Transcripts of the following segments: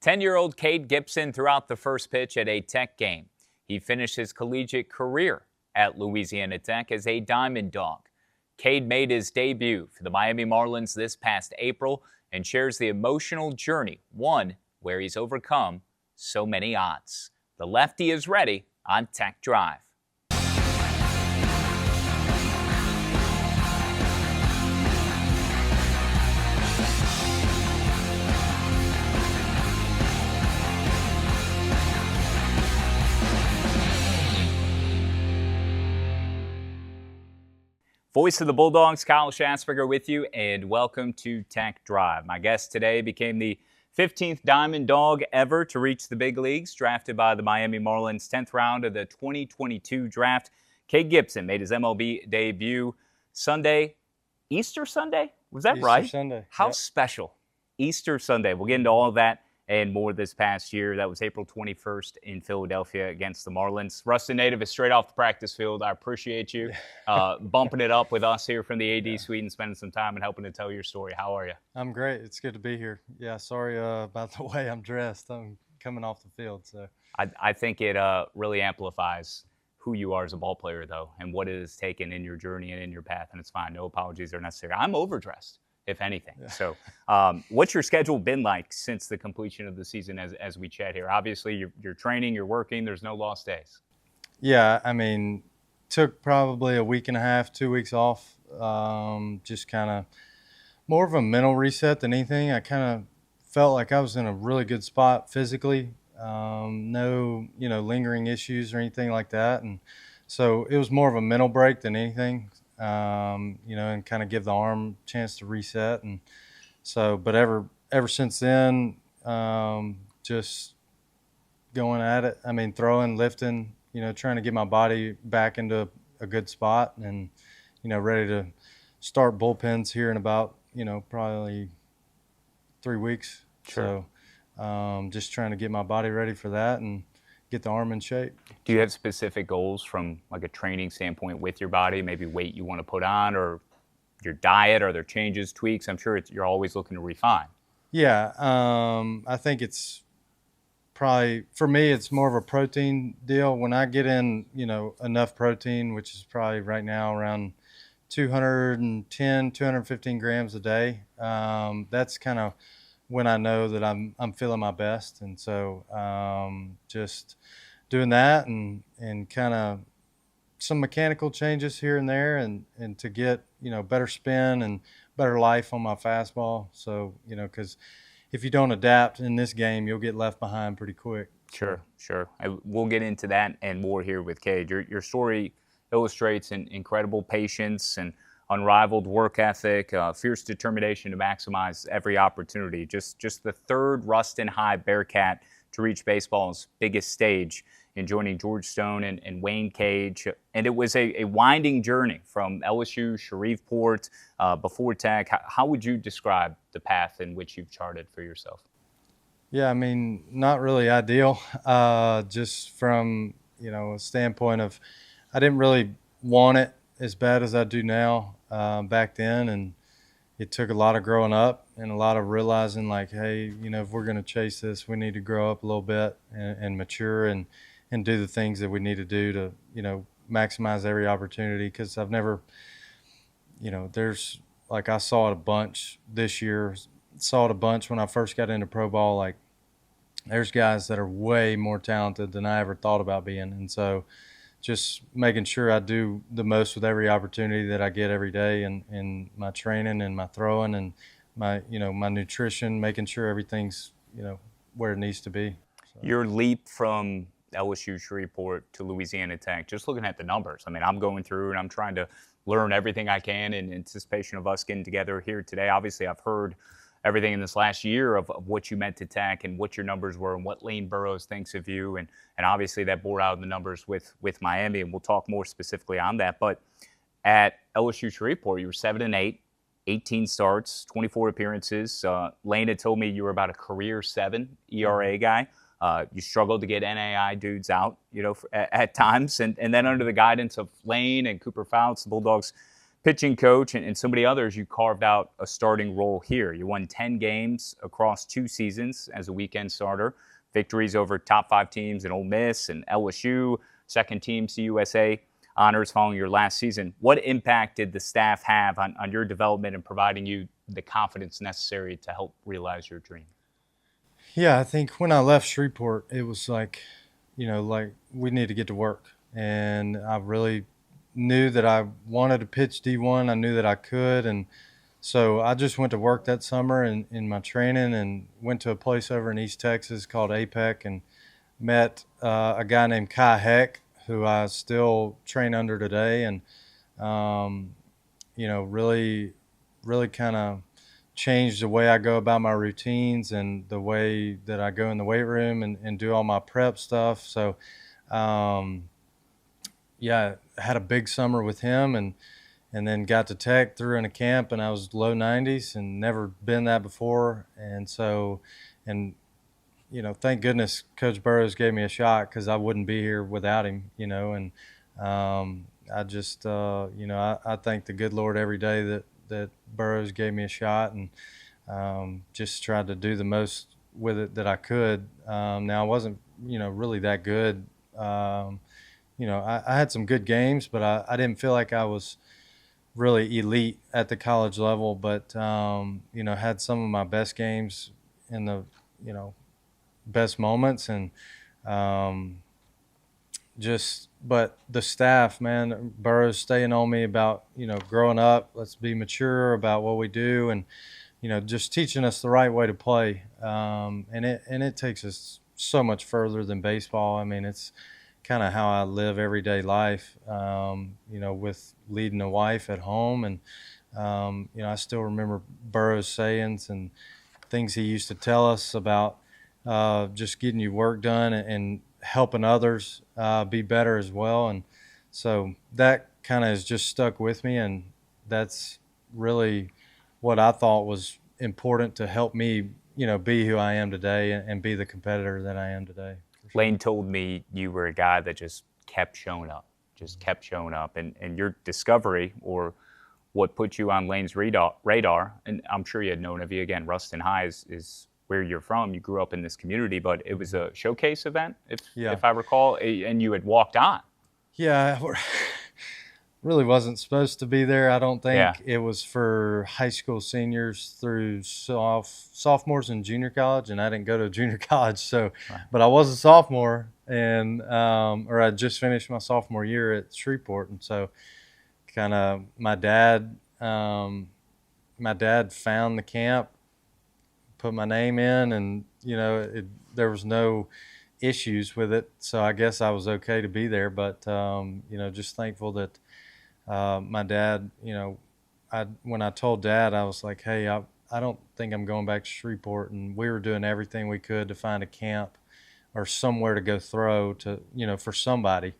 10-year-old Cade Gibson threw out the first pitch at a Tech game. He finished his collegiate career at Louisiana Tech as a Diamond Dog. Cade made his debut for the Miami Marlins this past April and shares the emotional journey, one where he's overcome so many odds. The lefty is ready on Tech Drive. Voice of the Bulldogs, Kyle Schasberger with you, and welcome to Tech Drive. My guest today became the 15th Diamond Dog ever to reach the big leagues, drafted by the Miami Marlins 10th round of the 2022 draft. Cade Gibson made his MLB debut Sunday, Easter Sunday? Was that right? Easter Sunday. How Yep. special. Easter Sunday. We'll get into all of that and more this past year. That was April 21st in Philadelphia against the Marlins. Rustin Native is straight off the practice field. I appreciate you bumping it up with us here from the AD suite and spending some time and helping to tell your story. How are you? I'm great. It's good to be here. Yeah, sorry about the way I'm dressed. I'm coming off the field. So I think it really amplifies who you are as a ball player, though, and what it has taken in your journey and in your path, and it's fine. No apologies are necessary. I'm overdressed, if anything. Yeah. So what's your schedule been like since the completion of the season as we chat here? Obviously, you're training, you're working, there's no lost days. Yeah, I mean, took probably a week and a half, 2 weeks off, just kind of more of a mental reset than anything. I kind of felt like I was in a really good spot physically, no, lingering issues or anything like that. And so it was more of a mental break than anything. And kind of give the arm a chance to reset. And so, but ever since then, just going at it. I mean, throwing, lifting, trying to get my body back into a good spot and, ready to start bullpens here in about, probably 3 weeks. Sure. So, just trying to get my body ready for that and get the arm in shape. Do you have specific goals from like a training standpoint with your body, maybe weight you want to put on or your diet? Are there changes, tweaks? I'm sure you're always looking to refine. Yeah, I think it's probably, for me, it's more of a protein deal. When I get in, enough protein, which is probably right now around 210, 215 grams a day, that's kind of when I know that I'm feeling my best. And so just doing that and kind of some mechanical changes here and there and to get, better spin and better life on my fastball. So, because if you don't adapt in this game, you'll get left behind pretty quick. Sure. We'll get into that and more here with Cade. Your story illustrates an incredible patience and unrivaled work ethic, fierce determination to maximize every opportunity. Just the third Ruston High Bearcat to reach baseball's biggest stage in joining George Stone and Wayne Cage. And it was a winding journey from LSU, Shreveport, before Tech. How would you describe the path in which you've charted for yourself? Yeah, I mean, not really ideal. Just from, a standpoint of I didn't really want it as bad as I do now back then, and it took a lot of growing up and a lot of realizing like, hey, if we're going to chase this, we need to grow up a little bit and mature and do the things that we need to do to, maximize every opportunity. Because I've never, there's like I saw it a bunch this year, saw it a bunch when I first got into pro ball. Like there's guys that are way more talented than I ever thought about being. And so just making sure I do the most with every opportunity that I get every day in my training and my throwing and my, my nutrition, making sure everything's, where it needs to be. So. Your leap from LSU Shreveport to Louisiana Tech, just looking at the numbers. I mean, I'm going through and I'm trying to learn everything I can in anticipation of us getting together here today. Obviously, I've heard everything in this last year of what you meant to Tech and what your numbers were and what Lane Burroughs thinks of you. And obviously that bore out in the numbers with Miami, and we'll talk more specifically on that. But at LSU Shreveport, you were 7-8, 18 starts, 24 appearances. Lane had told me you were about a career 7 ERA guy. You struggled to get NAI dudes out, at times. And then under the guidance of Lane and Cooper Fouts, the Bulldogs pitching coach and so many others, you carved out a starting role here. You won 10 games across 2 seasons as a weekend starter. Victories over top 5 teams in Ole Miss and LSU, second team CUSA honors following your last season. What impact did the staff have on your development and providing you the confidence necessary to help realize your dream? Yeah, I think when I left Shreveport, it was like, like we need to get to work. And I really knew that I wanted to pitch D1. I knew that I could. And so I just went to work that summer in my training and went to a place over in East Texas called APEC and met a guy named Kai Heck, who I still train under today. And, really, really kind of changed the way I go about my routines and the way that I go in the weight room and do all my prep stuff. So, yeah, I had a big summer with him and then got to Tech, threw in a camp, and I was low 90s and never been that before. And so, and, thank goodness Coach Burrows gave me a shot because I wouldn't be here without him, and I just, I thank the good Lord every day that Burrows gave me a shot and just tried to do the most with it that I could. Now I wasn't, really that good. I had some good games, but I didn't feel like I was really elite at the college level, but, had some of my best games in the, best moments and but the staff, man, Burroughs staying on me about, growing up, let's be mature about what we do and, just teaching us the right way to play. And it takes us so much further than baseball. I mean, it's kind of how I live everyday life, with leading a wife at home. And, I still remember Burroughs' sayings and things he used to tell us about just getting your work done and helping others be better as well. And so that kind of has just stuck with me. And that's really what I thought was important to help me, be who I am today and be the competitor that I am today. Lane told me you were a guy that just kept showing up, And your discovery or what put you on Lane's radar, and I'm sure you had known of you again, Ruston High is where you're from. You grew up in this community, but it was a showcase event, if I recall, and you had walked on. Yeah, really wasn't supposed to be there. I don't think Yeah. it was for high school seniors through sophomores and junior college, and I didn't go to junior college. So, but I was a sophomore, and or I just finished my sophomore year at Shreveport, and so kind of my dad found the camp, put my name in, and there was no issues with it, so I guess I was okay to be there. But just thankful that my dad, when I told Dad, I was like, hey, I don't think I'm going back to Shreveport, and we were doing everything we could to find a camp or somewhere to go throw to, for somebody.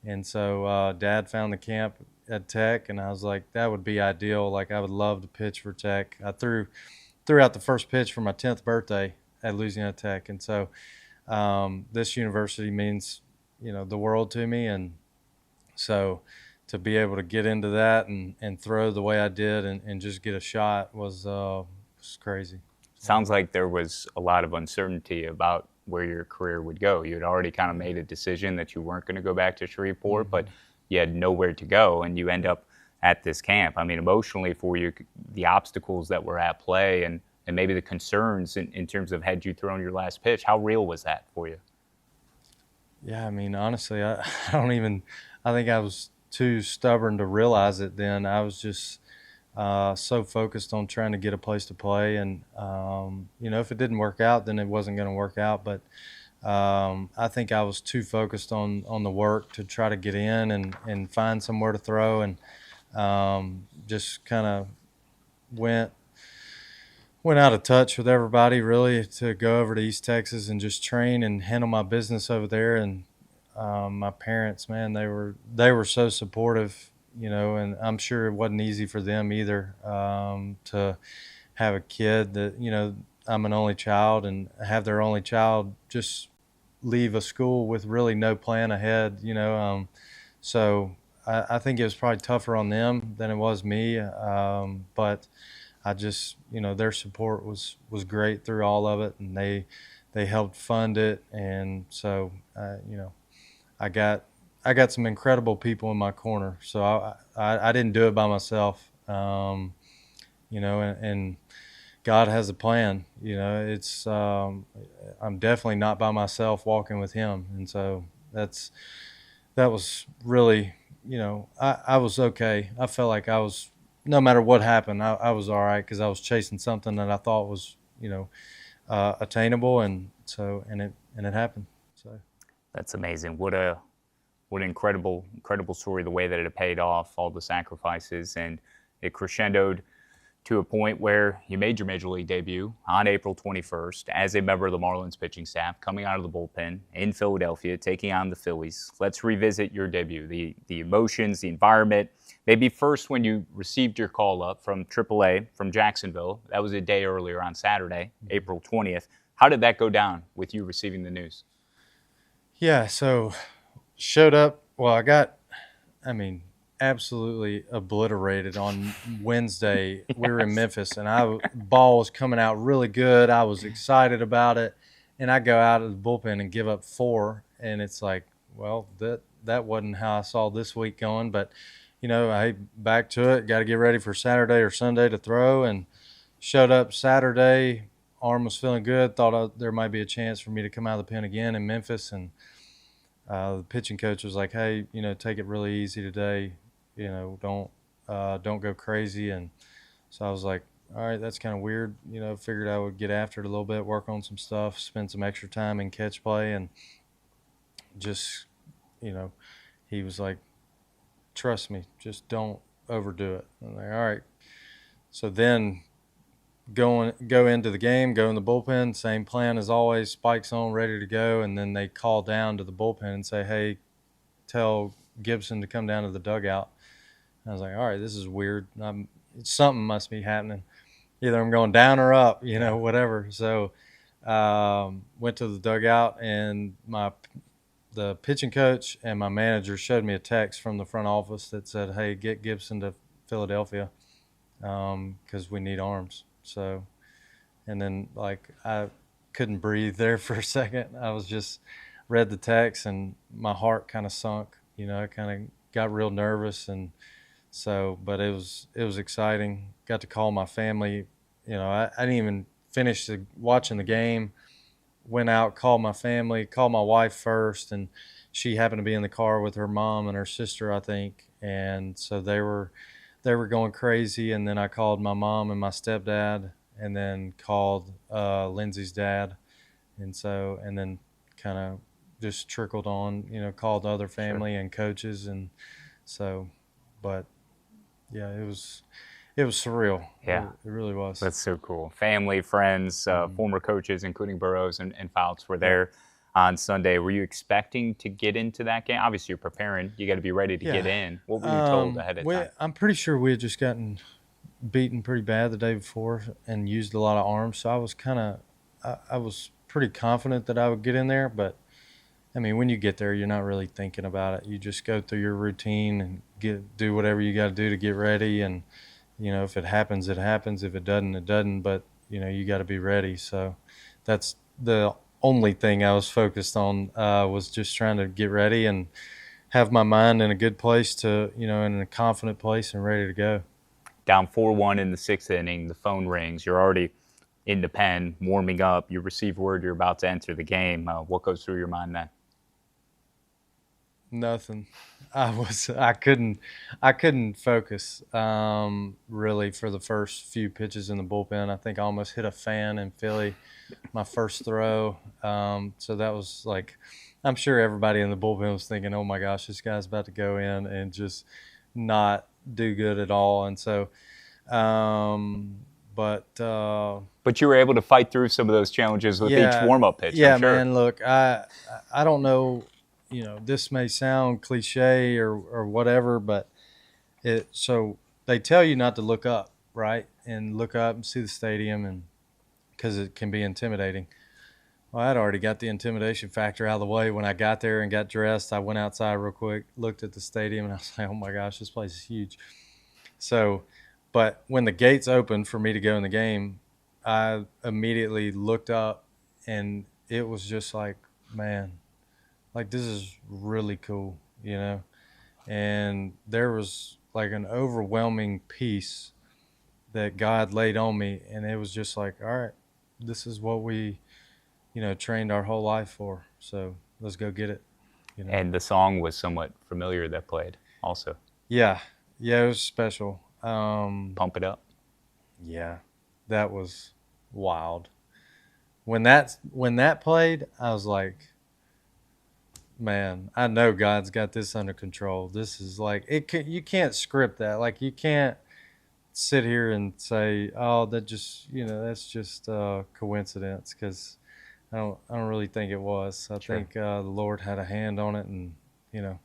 And so Dad found the camp at Tech, and I was like, that would be ideal. Like, I would love to pitch for Tech. I threw out the first pitch for my 10th birthday at Louisiana Tech, and so this university means, the world to me. And so to be able to get into that and throw the way I did and just get a shot was crazy. Sounds like there was a lot of uncertainty about where your career would go. You had already kind of made a decision that you weren't going to go back to Shreveport, but you had nowhere to go, and you end up at this camp. I mean, emotionally for you, the obstacles that were at play and maybe the concerns in terms of had you thrown your last pitch, how real was that for you? Yeah, I mean, honestly, I think I was too stubborn to realize it then. I was just so focused on trying to get a place to play. And, if it didn't work out, then it wasn't going to work out. But I think I was too focused on the work to try to get in and find somewhere to throw, and just kind of went out of touch with everybody, really, to go over to East Texas and just train and handle my business over there. And my parents, man, they were so supportive, and I'm sure it wasn't easy for them either, to have a kid that, I'm an only child, and have their only child just leave a school with really no plan ahead, so I think it was probably tougher on them than it was me. But I just, their support was great through all of it, and they helped fund it, and so I got I got some incredible people in my corner. So I didn't do it by myself. And God has a plan. It's I'm definitely not by myself walking with Him, and so that was really, I was okay. I felt like I was, no matter what happened, I was all right because I was chasing something that I thought was, attainable, and so and it happened. So That's amazing. What an incredible story. The way that it paid off, all the sacrifices, and it crescendoed to a point where you made your major league debut on April 21st as a member of the Marlins pitching staff, coming out of the bullpen in Philadelphia, taking on the Phillies. Let's revisit your debut, the emotions, the environment. Maybe first when you received your call up from AAA from Jacksonville. That was a day earlier on Saturday, April 20th. How did that go down with you receiving the news? yeah, so showed up. Well, I mean, absolutely obliterated on Wednesday. We were in Yes. Memphis, and ball was coming out really good. I was excited about it, and I go out of the bullpen and give up 4, and it's like, well, that wasn't how I saw this week going. But I back to it. Got to get ready for Saturday or Sunday to throw, and showed up Saturday. Arm was feeling good. Thought there might be a chance for me to come out of the pen again in Memphis, and the pitching coach was like, "Hey, take it really easy today. Don't go crazy." And so I was like, "All right, that's kind of weird." Figured I would get after it a little bit, work on some stuff, spend some extra time in catch play, and just, he was like, "Trust me, just don't overdo it." I'm like, "All right." So then go into the game, go in the bullpen, same plan as always, spikes on, ready to go, and then they call down to the bullpen and say, "Hey, tell Gibson to come down to the dugout." And I was like, "All right, this is weird. Something must be happening. Either I'm going down or up, whatever." So went to the dugout, and the pitching coach and my manager showed me a text from the front office that said, "Hey, get Gibson to Philadelphia because we need arms." So, and then I couldn't breathe there for a second. I was just read the text, and my heart kind of sunk. I kind of got real nervous, and so, but it was exciting. Got to call my family. I didn't even finish watching the game. Went out, called my family, called my wife first, and she happened to be in the car with her mom and her sister, I think, and so they were going crazy. And then I called my mom and my stepdad, and then called Lindsay's dad, and then kind of just trickled on, called other family and coaches, and so, but yeah, it was surreal. Yeah. It really was. That's so cool. Family, friends, former coaches, including Burroughs and Fouts, were there on Sunday. Were you expecting to get into that game? Obviously, you're preparing. You got to be ready to get in. What were you told ahead of time? I'm pretty sure we had just gotten beaten pretty bad the day before and used a lot of arms, so I was I was pretty confident that I would get in there. But I mean, when you get there, you're not really thinking about it. You just go through your routine and do whatever you got to do to get ready. And if it happens, it happens. If it doesn't, it doesn't. But you got to be ready. So that's the only thing I was focused on, was just trying to get ready and have my mind in a good place in a confident place and ready to go. Down 4-1 in the 6th inning, the phone rings. You're already in the pen, warming up. You receive word you're about to enter the game. What goes through your mind then? Nothing. I couldn't focus really for the first few pitches in the bullpen. I think I almost hit a fan in Philly, my first throw. So that was like, I'm sure everybody in the bullpen was thinking, "Oh my gosh, this guy's about to go in and just not do good at all." And so, But you were able to fight through some of those challenges with each yeah, warm-up pitch, yeah, I'm sure. man. Look, I don't know. This may sound cliche or whatever, but so they tell you not to look up, right? And look up and see the stadium, and because it can be intimidating. Well, I'd already got the intimidation factor out of the way. When I got there and got dressed, I went outside real quick, looked at the stadium, and I was like, oh my gosh, this place is huge. So, but when the gates opened for me to go in the game, I immediately looked up, and it was just like, man, like this is really cool, you know? And there was like an overwhelming peace that God laid on me, and it was just like, all right, this is what we, trained our whole life for. So let's go get it. And the song was somewhat familiar that played also. Yeah, yeah, it was special. Pump It Up. Yeah, that was wild. When that played, I was like, man, I know God's got this under control. This is like you can't script that. Like you can't sit here and say, oh, that's just coincidence, because I don't really think it was. I Sure. think the Lord had a hand on it, and you know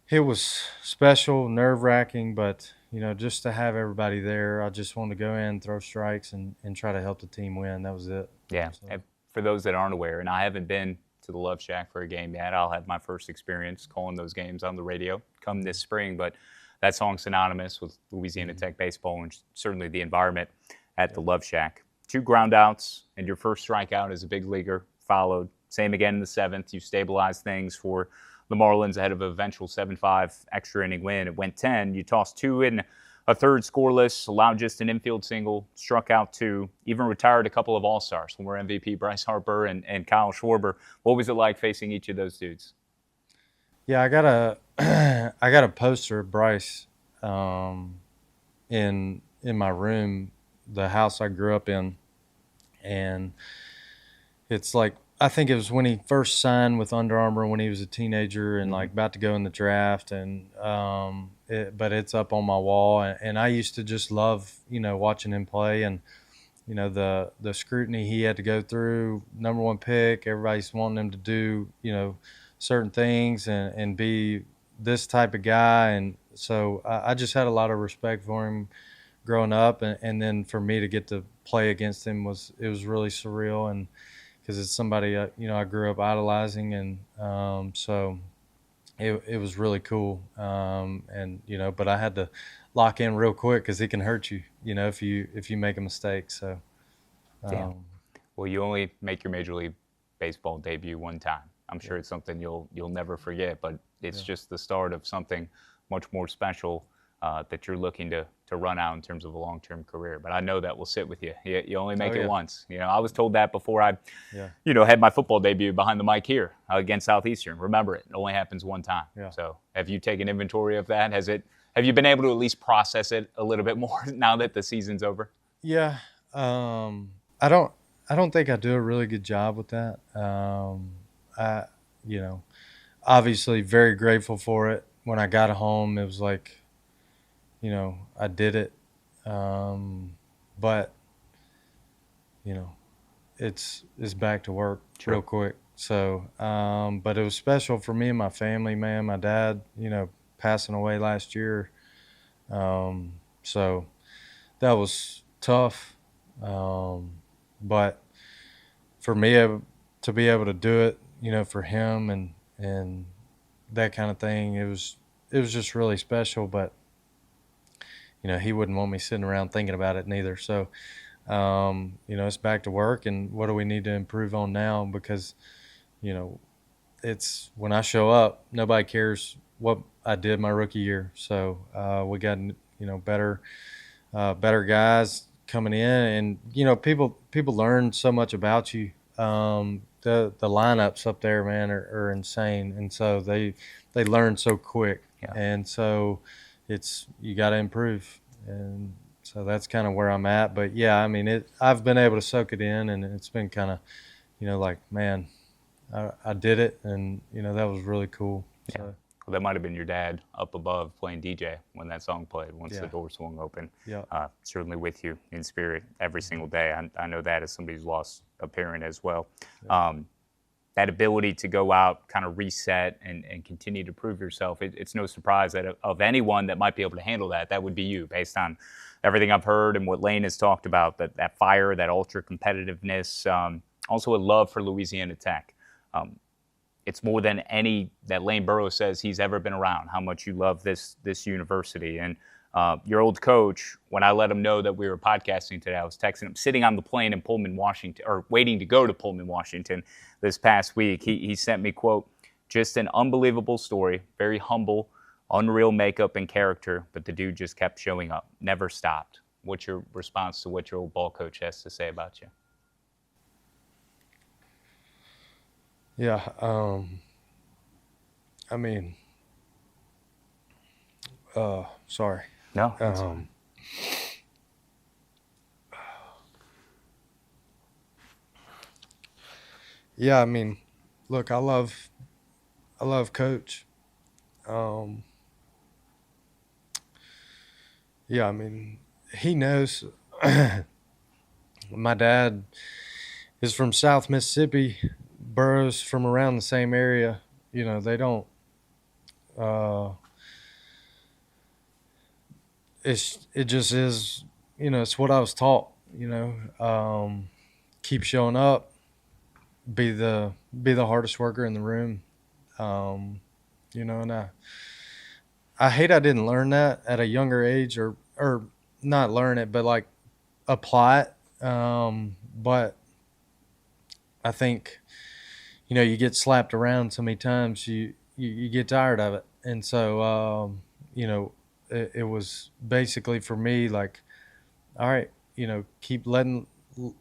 it was special, nerve wracking, but just to have everybody there, I just wanted to go in, throw strikes, and try to help the team win. That was it. Yeah. So, And for those that aren't aware, and I haven't been to the Love Shack for a game yet, I'll have my first experience calling those games on the radio come this spring. But that song's synonymous with Louisiana Tech baseball and certainly the environment at the Love Shack. 2 groundouts and your first strikeout as a big leaguer followed. Same again in the 7th. You stabilized things for the Marlins ahead of an eventual 7-5 extra inning win. It went 10. You tossed 2 in a third scoreless, allowed just an infield single, struck out 2, even retired a couple of All-Stars, former MVP Bryce Harper and Kyle Schwarber. What was it like facing each of those dudes? yeah, I got a I got a poster of Bryce in my room, the house I grew up in, and it's like, I think it was when he first signed with Under Armour when he was a teenager and like about to go in the draft, and but it's up on my wall, and I used to just love watching him play, and the scrutiny he had to go through. Number 1 pick, everybody's wanting him to do certain things and be this type of guy, and so I just had a lot of respect for him growing up, and then for me to get to play against him was really surreal, and because it's somebody I grew up idolizing, and so it was really cool, and but I had to lock in real quick because he can hurt you, if you make a mistake. So Yeah. Well, you only make your Major League Baseball debut one time. I'm sure it's something you'll never forget, but it's just the start of something much more special that you're looking to run out in terms of a long-term career. But I know that will sit with you. You only make it once. I was told that before I, had my football debut behind the mic here against Southeastern. Remember it only happens one time. Yeah. So have you taken inventory of that? Have you been able to at least process it a little bit more now that the season's over? Yeah, I don't think I do a really good job with that. I obviously very grateful for it. When I got home, it was like, I did it. But it's back to work real quick. So, but it was special for me and my family, man. My dad, passing away last year. So that was tough. But for me to be able to do it, for him and that kind of thing, it was just really special. But he wouldn't want me sitting around thinking about it neither. So it's back to work, and what do we need to improve on now? Because it's when I show up, nobody cares what I did my rookie year. So we got better guys coming in, and people learn so much about you. The lineups up there, man, are insane, and so they learn so quick, and so you got to improve, and so that's kind of where I'm at. But yeah, I mean, I've been able to soak it in, and it's been kind of like, man, I did it, and that was really cool. Yeah. So, well, that might have been your dad up above playing DJ when that song played, once the door swung open. Yeah. Certainly with you in spirit every single day. I know that as somebody who's lost a parent as well. Yeah. That ability to go out, kind of reset and continue to prove yourself, it's no surprise that of anyone that might be able to handle that would be you, based on everything I've heard and what Lane has talked about, that fire, that ultra competitiveness. also a love for Louisiana Tech. It's more than any that Lane Burroughs says he's ever been around, how much you love this university. And your old coach, when I let him know that we were podcasting today, I was texting him, sitting on the plane in Pullman, Washington, or waiting to go to Pullman, Washington this past week. He sent me, quote, just an unbelievable story, very humble, unreal makeup and character, but the dude just kept showing up, never stopped. What's your response to what your old ball coach has to say about you? Yeah, I mean, sorry. No. Yeah, I mean, look, I love Coach. Yeah, I mean, he knows. My dad is from South Mississippi. Burroughs from around the same area. You know, they don't. It just is. You know, it's what I was taught. You know, keep showing up. Be the hardest worker in the room. You know, and I hate I didn't learn that at a younger age, or not learn it, but like apply it. But I think, you know, you get slapped around so many times, you get tired of it. And so, you know, it was basically for me like, all right, you know, keep letting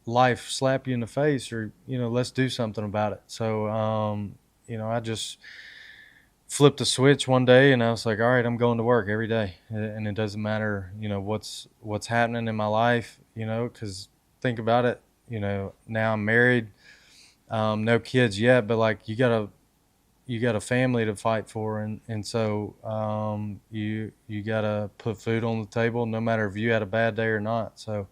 life slap you in the face, or, you know, let's do something about it. So, you know, I just flipped a switch one day and I was like, all right, I'm going to work every day. And it doesn't matter, you know, what's happening in my life, you know, because think about it, you know, now I'm married, no kids yet, but like you got a family to fight for. And so, you got to put food on the table, no matter if you had a bad day or not. So,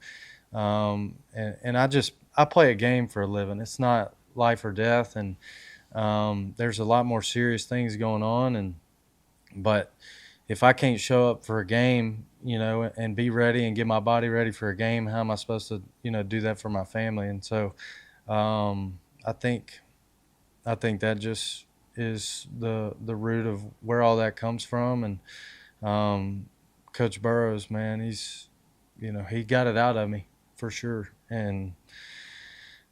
and I play a game for a living. It's not life or death. And, there's a lot more serious things going on, but if I can't show up for a game, you know, and be ready and get my body ready for a game, how am I supposed to, you know, do that for my family? And so, I think that just is the root of where all that comes from. And Coach Burroughs, man, he's, you know, he got it out of me for sure, and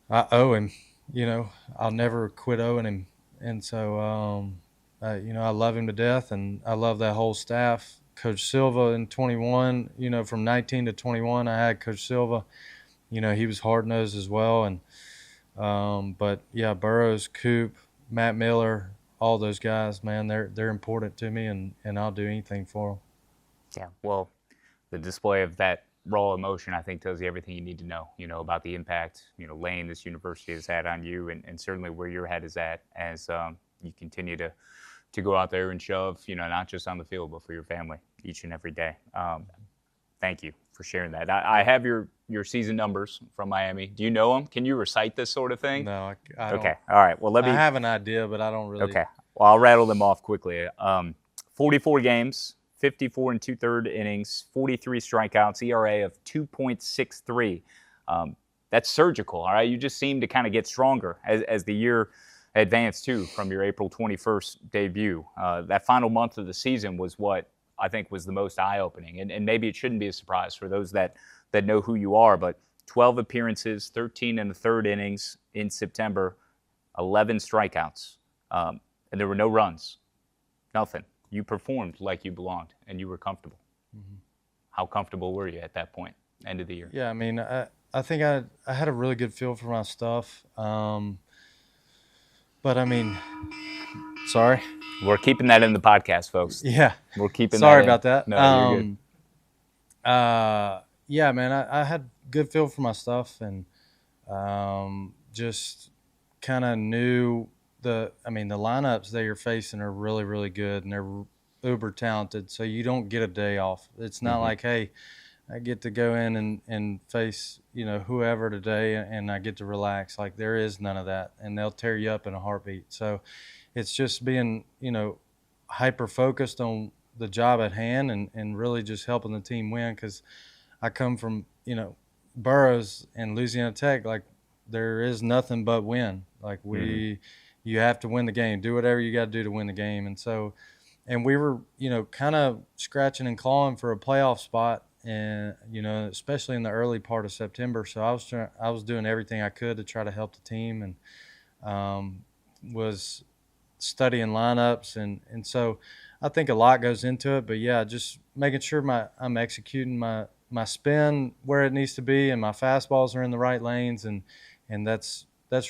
I owe him. You know, I'll never quit owing him. And so, you know, I love him to death, and I love that whole staff. Coach Silva in 21, you know, from 19 to 21, I had Coach Silva. You know, he was hard-nosed as well. And, but yeah, Burroughs, Coop, Matt Miller, all those guys, man, they're important to me, and I'll do anything for them. Yeah, well, the display of that raw emotion, I think, tells you everything you need to know, you know, about the impact, you know, Lane, this university has had on you, and certainly where your head is at as you continue to go out there and shove, you know, not just on the field, but for your family each and every day. Thank you for sharing that. I have your season numbers from Miami. Do you know them? Can you recite this sort of thing? No, I don't. Okay, all right. Well, I have an idea, but I don't really. Okay, well, I'll rattle them off quickly. 44 games, 54 and 2/3 innings, 43 strikeouts, ERA of 2.63. That's surgical, all right? You just seem to kind of get stronger as the year advanced, too, from your April 21st debut. That final month of the season was what I think was the most eye-opening, and maybe it shouldn't be a surprise for those that know who you are, but 12 appearances, 13 and a third innings in September, 11 strikeouts, and there were no runs, nothing. You performed like you belonged, and you were comfortable. Mm-hmm. How comfortable were you at that point, end of the year? Yeah, I mean, I think I had a really good feel for my stuff. But, I mean, sorry. We're keeping that in the podcast, folks. Yeah. We're keeping sorry that in. about that. No, you're good. Yeah, man, I had good feel for my stuff, and just kind of knew the lineups that you're facing are really, really good, and they're uber talented. So you don't get a day off. It's not like, hey, I get to go in and face, you know, whoever today, and I get to relax. Like, there is none of that, and they'll tear you up in a heartbeat. So it's just being, you know, hyper focused on the job at hand, and really just helping the team win, because I come from, you know, Burroughs and Louisiana Tech. Like, there is nothing but win. Like Hmm. you have to win the game. Do whatever you got to do to win the game. And so, and we were, kind of scratching and clawing for a playoff spot, and especially in the early part of September. So I was doing everything I could to try to help the team, and was studying lineups, and so I think a lot goes into it. But yeah, just making sure I'm executing my spin where it needs to be, and my fastballs are in the right lanes, and that's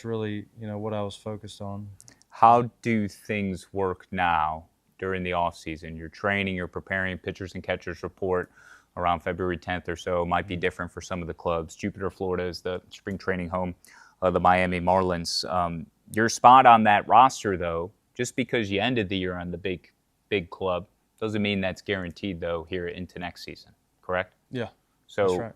really what I was focused on. How do things work now during the off season? You're training, you're preparing. Pitchers and catchers report around February 10th or so. It might be different for some of the clubs. Jupiter, Florida is the spring training home of the Miami Marlins. Your spot on that roster, though, just because you ended the year on the big club, doesn't mean that's guaranteed, though, here into next season, correct? Yeah, that's So right.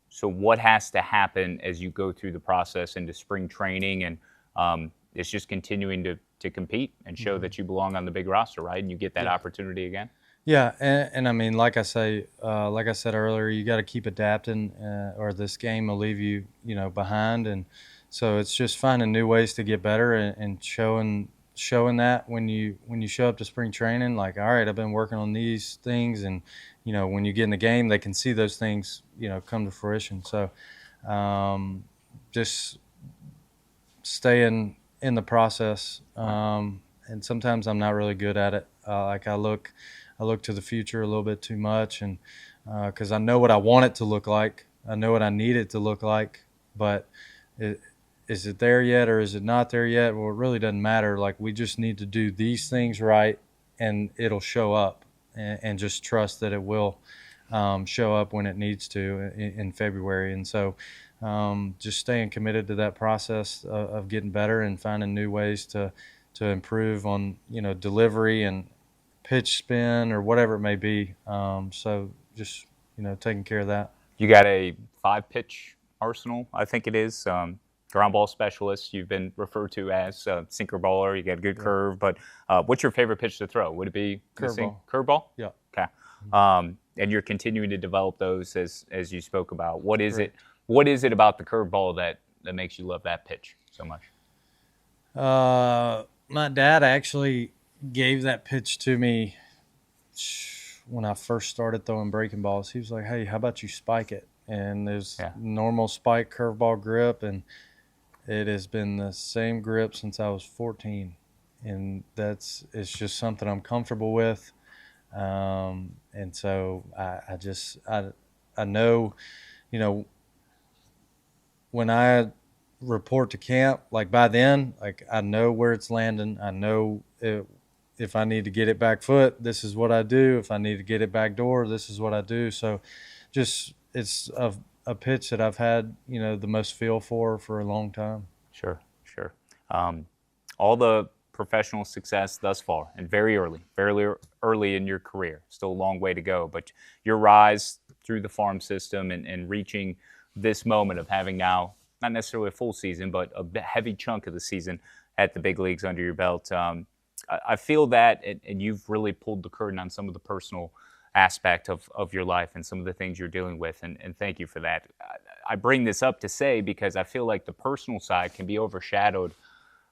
so what has to happen as you go through the process into spring training, and it's just continuing to compete and show Hmm. that you belong on the big roster, right? And you get that Yeah. opportunity again. Yeah, and I mean, like I said earlier, you got to keep adapting, or this game will leave you, behind. And so it's just finding new ways to get better, and showing that when you show up to spring training, like, all right, I've been working on these things, and when you get in the game, they can see those things, come to fruition. So, just staying in the process. Right. And sometimes I'm not really good at it. Like I look to the future a little bit too much, and because I know what I want it to look like, I know what I need it to look like, but it, is it there yet or is it not there yet? Well, it really doesn't matter. Like, we just need to do these things right, and it'll show up, and just trust that it will show up when it needs to in February. And so, just staying committed to that process of getting better and finding new ways to improve on delivery and pitch spin or whatever it may be. So just taking care of that. You got a 5 pitch arsenal, I think it is. Ground ball specialist, you've been referred to as sinker baller. You got a good Yeah, curve, but what's your favorite pitch to throw? Would it be the curveball. curveball? Yeah, Okay. And you're continuing to develop those as you spoke about. What is it? correct. What is it about the curveball that makes you love that pitch so much? My dad actually gave that pitch to me when I first started throwing breaking balls. He was like, "Hey, how about you spike it?" And there's Yeah. normal spike curveball grip, and it has been the same grip since I was 14, and it's just something I'm comfortable with. And so I know, you know, when I report to camp, like, by then, like, I know where it's landing. I know if I need to get it back foot, this is what I do. If I need to get it back door, this is what I do. So just it's a pitch that I've had, the most feel for a long time. Sure, sure. Um, all the professional success thus far, and very early in your career. Still a long way to go, but your rise through the farm system and reaching this moment of having now not necessarily a full season, but a heavy chunk of the season at the big leagues under your belt. I feel that, and you've really pulled the curtain on some of the personal aspect of your life and some of the things you're dealing with, and thank you for that. I bring this up to say because I feel like the personal side can be overshadowed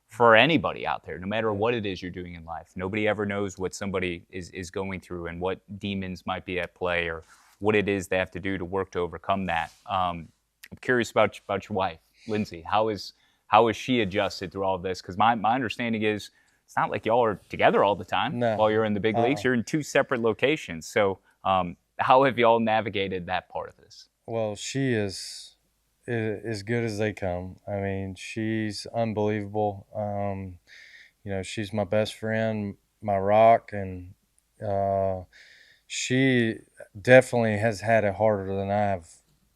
for anybody out there, no matter Yeah. what it is you're doing in life. Nobody ever knows what somebody is going through and what demons might be at play or what it is they have to do to work to overcome that. I'm curious about your wife, Lindsay. How is she adjusted through all of this? Because my understanding is it's not like y'all are together all the time No. while you're in the big leagues. Uh-uh. You're in two separate locations. So how have y'all navigated that part of this? Well, she is as good as they come. I mean, she's unbelievable. She's my best friend, my rock, and uh, she definitely has had it harder than I've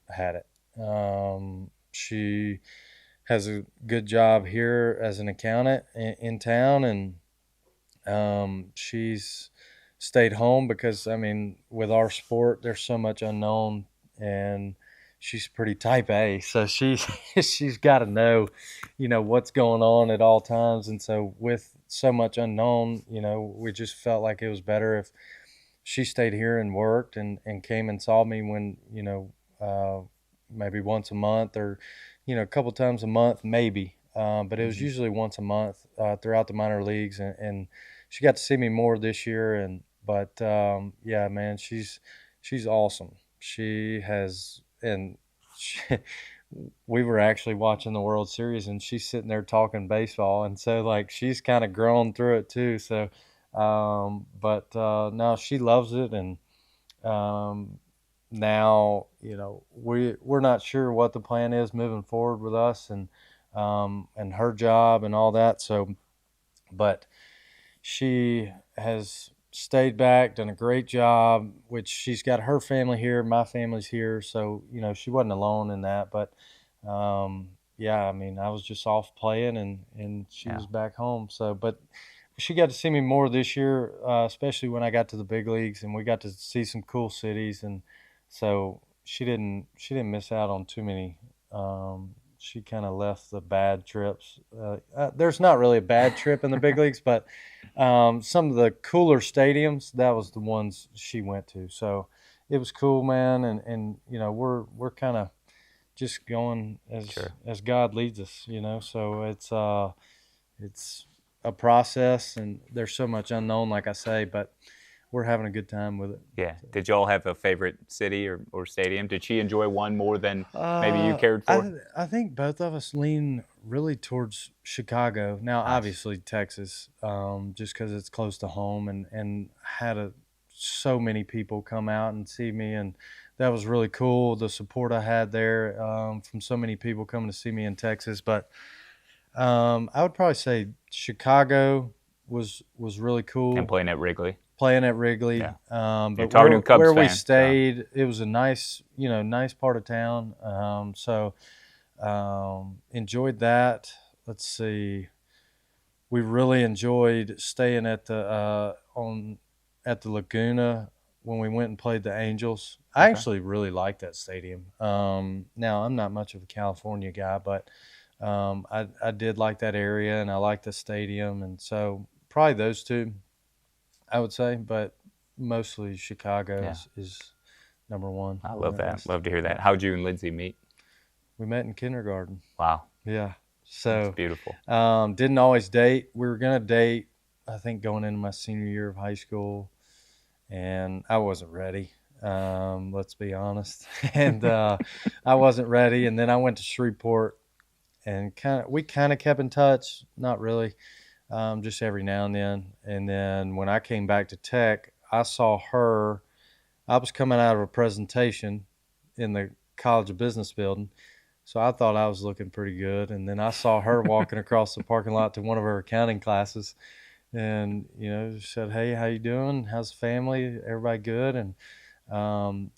had it. She has a good job here as an accountant in town, and she's stayed home because, I mean, with our sport, there's so much unknown, and she's pretty type A, so she's got to know, what's going on at all times. And so with so much unknown, we just felt like it was better if she stayed here and worked and came and saw me when, maybe once a month or a couple times a month, maybe. But it was Hmm. usually once a month throughout the minor leagues, and she got to see me more this year. But yeah, man, she's awesome. She has, and she, we were actually watching the World Series, and she's sitting there talking baseball, and so like she's kind of grown through it too. So, but no, she loves it, and um, now we're not sure what the plan is moving forward with us and her job and all that. So, but she has stayed back, done a great job. Which she's got her family here, my family's here, so she wasn't alone in that. But yeah, I mean, I was just off playing, and she Yeah, was back home. So, but she got to see me more this year, especially when I got to the big leagues, and we got to see some cool cities, and so she didn't miss out on too many. She kind of left the bad trips. There's not really a bad trip in the big leagues, but some of the cooler stadiums, that was the ones she went to. So it was cool, man, and we're kind of just going sure. as God leads us, So it's a process, and there's so much unknown, like I say, but we're having a good time with it. Yeah. So, Did y'all have a favorite city or stadium? Did she enjoy one more than maybe you cared for? I think both of us lean really towards Chicago. Now, Nice. obviously Texas, just because it's close to home, and had so many people come out and see me, and that was really cool. The support I had there from so many people coming to see me in Texas, but I would probably say Chicago was really And cool playing at Wrigley. playing at Wrigley. Yeah. You're But talking to a Cubs where we fan, so stayed, it was a nice part of town. So enjoyed that. Let's see. We really enjoyed staying at the Laguna when we went and played the Angels. I okay. actually really liked that stadium. Now I'm not much of a California guy, but I did like that area, and I liked the stadium, and so probably those two I would say, but mostly Chicago Yeah. is number one I on love that that. list. Love to hear that. Yeah. How'd you and Lindsay meet? We met in kindergarten. Wow. Yeah. That's So beautiful. didn't always date. We were going to date, I think, going into my senior year of high school, and I wasn't ready. Let's be honest. And I wasn't ready. And then I went to Shreveport, and we kind of kept in touch. Not really, just every now and then. And then when I came back to Tech, I saw her. I was coming out of a presentation in the College of Business building, so I thought I was looking pretty good. And then I saw her walking across the parking lot to one of her accounting classes, and she said, "Hey, how you doing? How's the family? Everybody good?" And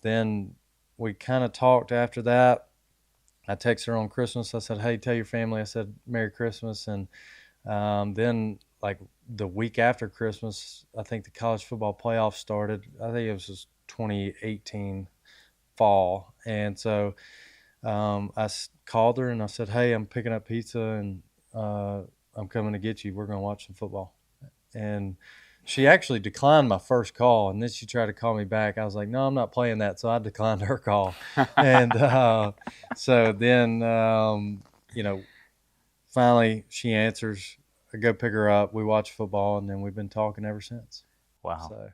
then we kind of talked after that. I texted her on Christmas. I said, "Hey, tell your family." I said, "Merry Christmas." And then, like the week after Christmas, I think the college football playoff started. I think it was just 2018 fall, and so called her and I said, "Hey, I'm picking up pizza, and I'm coming to get you. We're going to watch some football." And she actually declined my first call, and then she tried to call me back. I was like, "No, I'm not playing that," so I declined her call. And so then, finally she answers. I go pick her up. We watch football, and then we've been talking ever since. Wow. So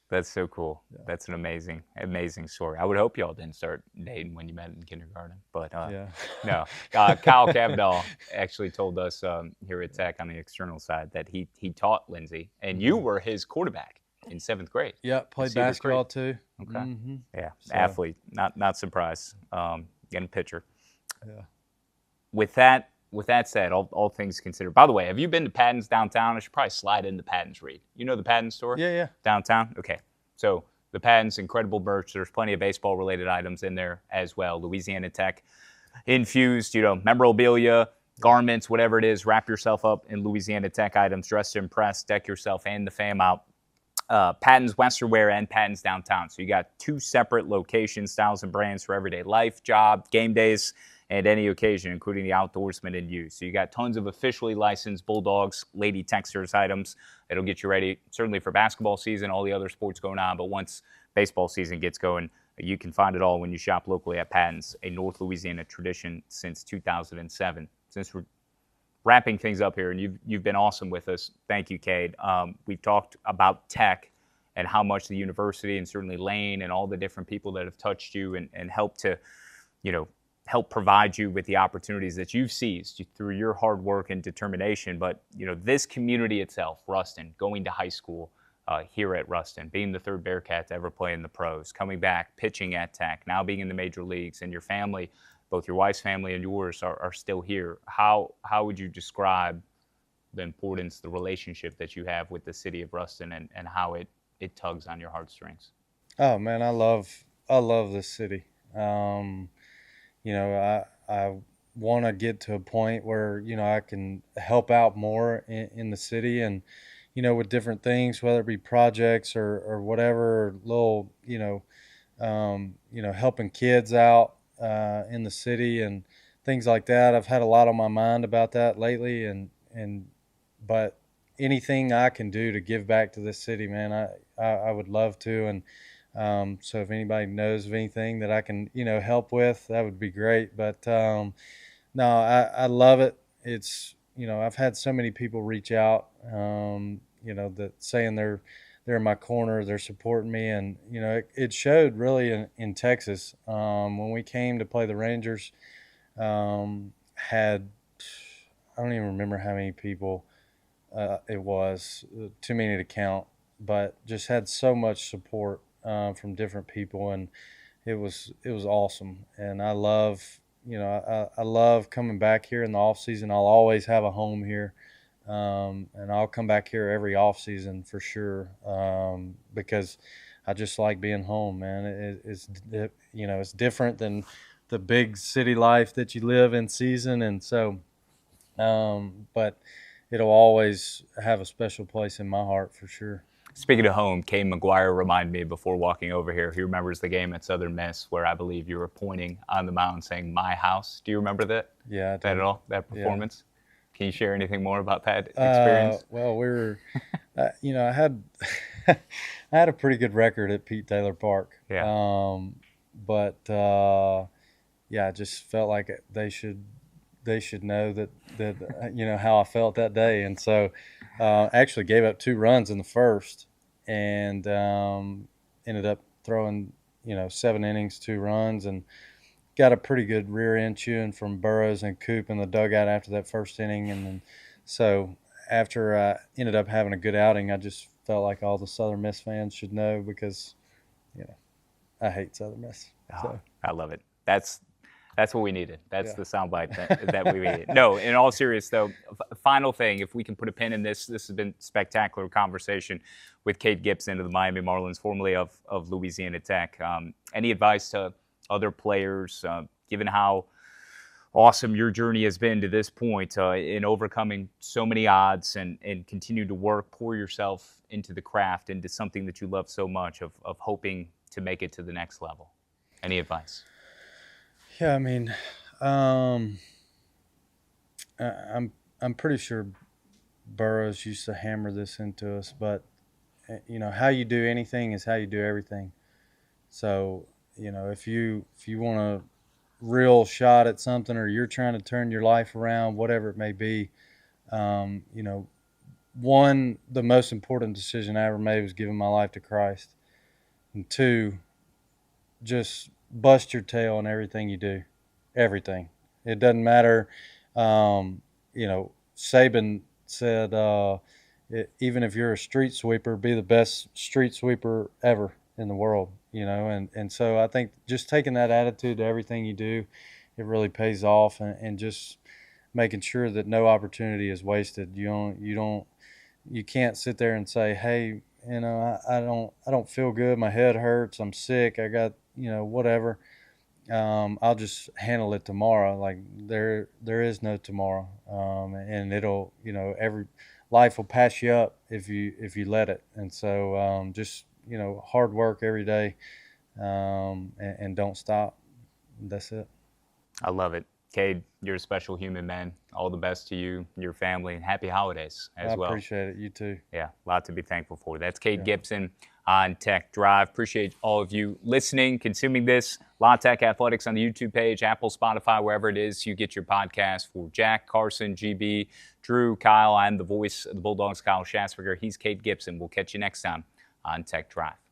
That's so cool. yeah, That's an amazing, amazing story. I would hope y'all didn't start dating when you met in kindergarten, but yeah. no. Kyle Kavanaugh actually told us here at Tech on the external side that he taught Lindsay, and you Hmm. were his quarterback in 7th grade Yeah, at played Cedar Creek. basketball too. Okay. Hmm. Yeah, So athlete. Not surprised. Getting pitcher. yeah. With that said, all things considered. By the way, have you been to Patton's downtown? I should probably slide into Patton's Read. You know the Patton store Yeah, yeah. downtown? Okay. So the Patton's incredible merch. There's plenty of baseball related items in there as well. Louisiana Tech infused, memorabilia, garments, whatever it is. Wrap yourself up in Louisiana Tech items. Dress to impress. Deck yourself and the fam out. Patton's Western Wear and Patton's Downtown. So you got two separate locations, styles, and brands for everyday life, job, game days, and any occasion, including the outdoorsman and you. So you got tons of officially licensed Bulldogs, Lady Texters items that'll get you ready, certainly for basketball season, all the other sports going on. But once baseball season gets going, You can find it all when you shop locally at Patton's, a North Louisiana tradition since 2007. Since we're wrapping things up here, and you've been awesome with us. Thank you, Cade. We've talked about tech and how much the university and certainly Lane and all the different people that have touched you and helped to, help provide you with the opportunities that you've seized through your hard work and determination. But this community itself, Ruston, going to high school here at Ruston, being the third Bearcat to ever play in the pros, coming back, pitching at Tech, now being in the major leagues, and your family, both your wife's family and yours, are still here. How would you describe the importance, the relationship that you have with the city of Ruston, and how it tugs on your heartstrings? Oh man, I love this city. I want to get to a point where I can help out more in the city, and with different things, whether it be projects or whatever, or little helping kids out in the city and things like that. I've had a lot on my mind about that lately, but anything I can do to give back to this city, man, I would love to. And so if anybody knows of anything that I can help with, that would be great. But no, I love it. It's I've had so many people reach out, that saying they're in my corner, they're supporting me, and it showed really in Texas when we came to play the Rangers. Had I don't even remember how many people it was, too many to count, but just had so much support from different people, and it was awesome. And I love I love coming back here in the off season. I'll always have a home here, and I'll come back here every off season for sure, because I just like being home, man. It's different than the big city life that you live in season, and so but it'll always have a special place in my heart for sure. Speaking of home, Kane McGuire reminded me before walking over here, he remembers the game at Southern Miss where I believe you were pointing on the mound saying, "My house." Do you remember that? Yeah, I That do. at all? That Yeah. performance? Can you share anything more about that experience? Well, I had I had a pretty good record at Pete Taylor Park. Yeah. But yeah, I just felt like they should know that how I felt that day, and so actually gave up 2 runs in the first, and ended up throwing 7 innings, 2 runs, and got a pretty good rear end chewing from Burrows and Coop in the dugout after that first inning. And then so after I ended up having a good outing, I just felt like all the Southern Miss fans should know, because I hate Southern Miss. Oh, I love it. That's what we needed. That's Yeah. the soundbite that we needed. No, in all seriousness, though, final thing, if we can put a pin in this, this has been spectacular conversation with Cade Gibson of the Miami Marlins, formerly of Louisiana Tech. Any advice to other players, given how awesome your journey has been to this point in overcoming so many odds and continue to work, pour yourself into the craft, into something that you love so much, of hoping to make it to the next level? Any advice? Yeah, I mean, I'm pretty sure Burroughs used to hammer this into us, but how you do anything is how you do everything. So if you want a real shot at something, or you're trying to turn your life around, whatever it may be, the most important decision I ever made was giving my life to Christ, and two, just bust your tail in everything you do, everything. It doesn't matter. Saban said, even if you're a street sweeper, be the best street sweeper ever in the world. And so I think just taking that attitude to everything you do, it really pays off, and just making sure that no opportunity is wasted. You can't sit there and say, hey, I don't feel good, my head hurts, I'm sick, I got whatever, I'll just handle it tomorrow. Like there is no tomorrow, and it'll every life will pass you up if you let it. And so just hard work every day, and don't stop. That's it. I love it. Cade, you're a special human, man. All the best to you, your family, and happy holidays as well. I appreciate it. You too. Yeah, a lot to be thankful for. That's Cade Gibson on Tech Drive. Appreciate all of you listening, consuming this. La Tech Athletics on the YouTube page, Apple, Spotify, wherever it is you get your podcast. For Jack, Carson, GB, Drew, Kyle, I'm the voice of the Bulldogs, Kyle Schatzberger. He's Cade Gibson. We'll catch you next time on Tech Drive.